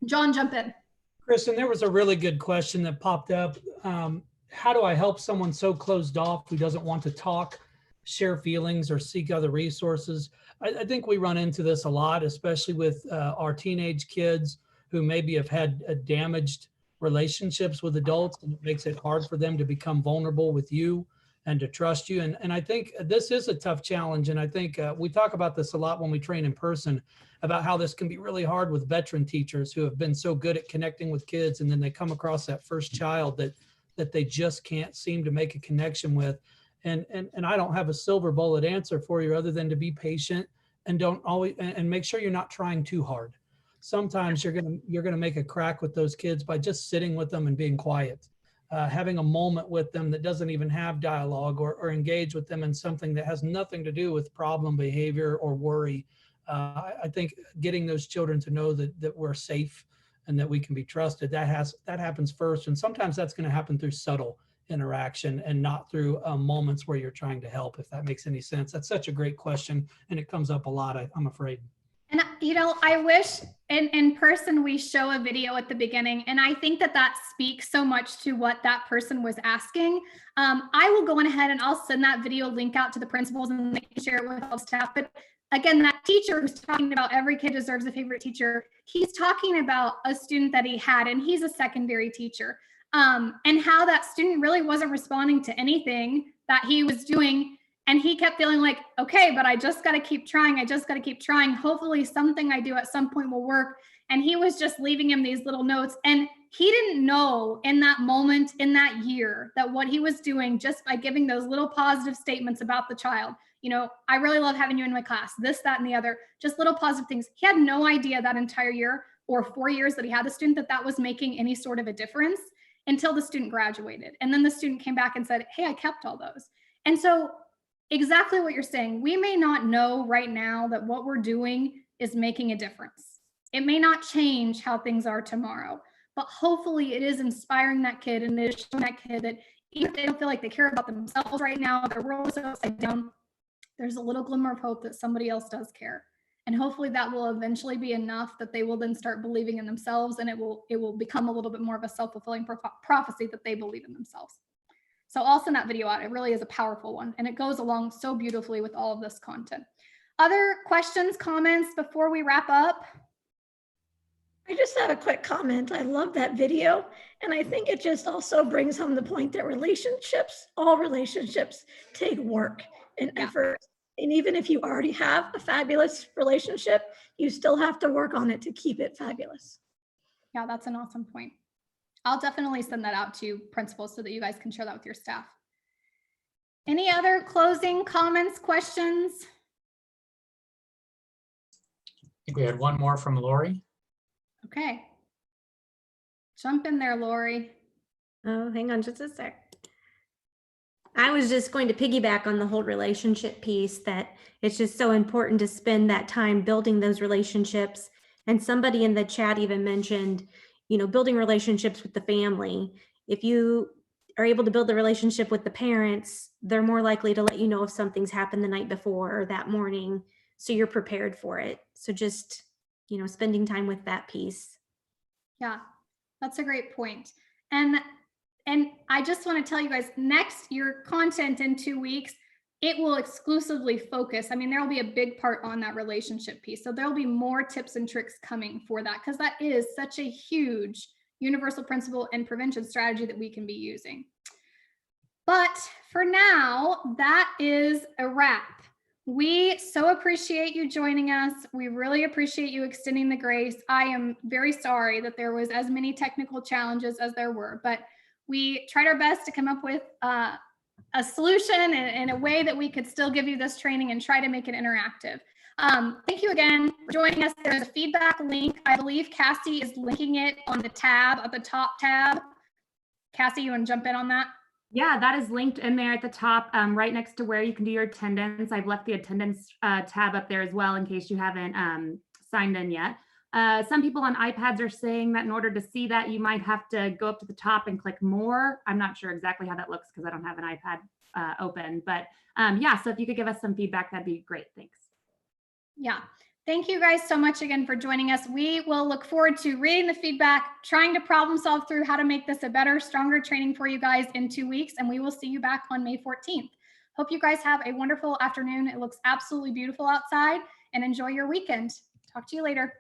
John, jump in. Kristen, there was a really good question that popped up. How do I help someone so closed off who doesn't want to talk, share feelings, or seek other resources? I think we run into this a lot, especially with our teenage kids who maybe have had damaged relationships with adults, and it makes it hard for them to become vulnerable with you and to trust you. And I think this is a tough challenge. And I think we talk about this a lot when we train in person, about how this can be really hard with veteran teachers who have been so good at connecting with kids. And then they come across that first child that they just can't seem to make a connection with. And I don't have a silver bullet answer for you other than to be patient and don't always, and make sure you're not trying too hard. Sometimes you're gonna make a crack with those kids by just sitting with them and being quiet. Having a moment with them that doesn't even have dialogue, or engage with them in something that has nothing to do with problem behavior or worry. I think getting those children to know that we're safe and that we can be trusted, that happens first. And sometimes that's going to happen through subtle interaction and not through moments where you're trying to help, if that makes any sense. That's such a great question, and it comes up a lot, I'm afraid. And, you know, I wish in person we show a video at the beginning. And I think that speaks so much to what that person was asking. I will go on ahead and I'll send that video link out to the principals and they can share it with all staff. But again, that teacher who's talking about every kid deserves a favorite teacher, he's talking about a student that he had, and he's a secondary teacher. And how that student really wasn't responding to anything that he was doing. And he kept feeling like, okay, but I just got to keep trying. I just got to keep trying. Hopefully something I do at some point will work. And he was just leaving him these little notes. And he didn't know in that moment, in that year, that what he was doing just by giving those little positive statements about the child, you know, I really love having you in my class, this, that, and the other, just little positive things. He had no idea that entire year or 4 years that he had the student that was making any sort of a difference until the student graduated. And then the student came back and said, hey, I kept all those. And so exactly what you're saying. We may not know right now that what we're doing is making a difference. It may not change how things are tomorrow, but hopefully it is inspiring that kid, and it is showing that kid that even if they don't feel like they care about themselves right now, their world is upside down, there's a little glimmer of hope that somebody else does care. And hopefully that will eventually be enough that they will then start believing in themselves, and it will become a little bit more of a self-fulfilling prophecy that they believe in themselves. So I'll send that video out. It really is a powerful one, and it goes along so beautifully with all of this content. Other questions, comments before we wrap up? I just have a quick comment. I love that video. And I think it just also brings home the point that all relationships take work and effort. And even if you already have a fabulous relationship, you still have to work on it to keep it fabulous. Yeah, that's an awesome point. I'll definitely send that out to principals so that you guys can share that with your staff. Any other closing comments, questions? I think we had one more from Lori. Okay. Jump in there, Lori. Oh, hang on just a sec. I was just going to piggyback on the whole relationship piece, that it's just so important to spend that time building those relationships. And somebody in the chat even mentioned, you know, building relationships with the family. If you are able to build the relationship with the parents, they're more likely to let you know if something's happened the night before or that morning, so you're prepared for it. So just, you know, spending time with that piece. Yeah, that's a great point. And I just want to tell you guys, next, your content in 2 weeks, it will exclusively focus. I mean, there will be a big part on that relationship piece. So there'll be more tips and tricks coming for that, because that is such a huge universal principle and prevention strategy that we can be using. But for now, that is a wrap. We so appreciate you joining us. We really appreciate you extending the grace. I am very sorry that there was as many technical challenges as there were, but we tried our best to come up with a solution in a way that we could still give you this training and try to make it interactive. Thank you again for joining us. There's a feedback link. I believe Cassie is linking it on the tab, at the top tab. Cassie, you want to jump in on that? Yeah, that is linked in there at the top, right next to where you can do your attendance. I've left the attendance tab up there as well in case you haven't signed in yet. Some people on iPads are saying that in order to see that, you might have to go up to the top and click more. I'm not sure exactly how that looks because I don't have an iPad open, but yeah, so if you could give us some feedback, that'd be great. Thanks. Yeah. Thank you guys so much again for joining us. We will look forward to reading the feedback, trying to problem solve through how to make this a better, stronger training for you guys in 2 weeks, and we will see you back on May 14th. Hope you guys have a wonderful afternoon. It looks absolutely beautiful outside, and enjoy your weekend. Talk to you later.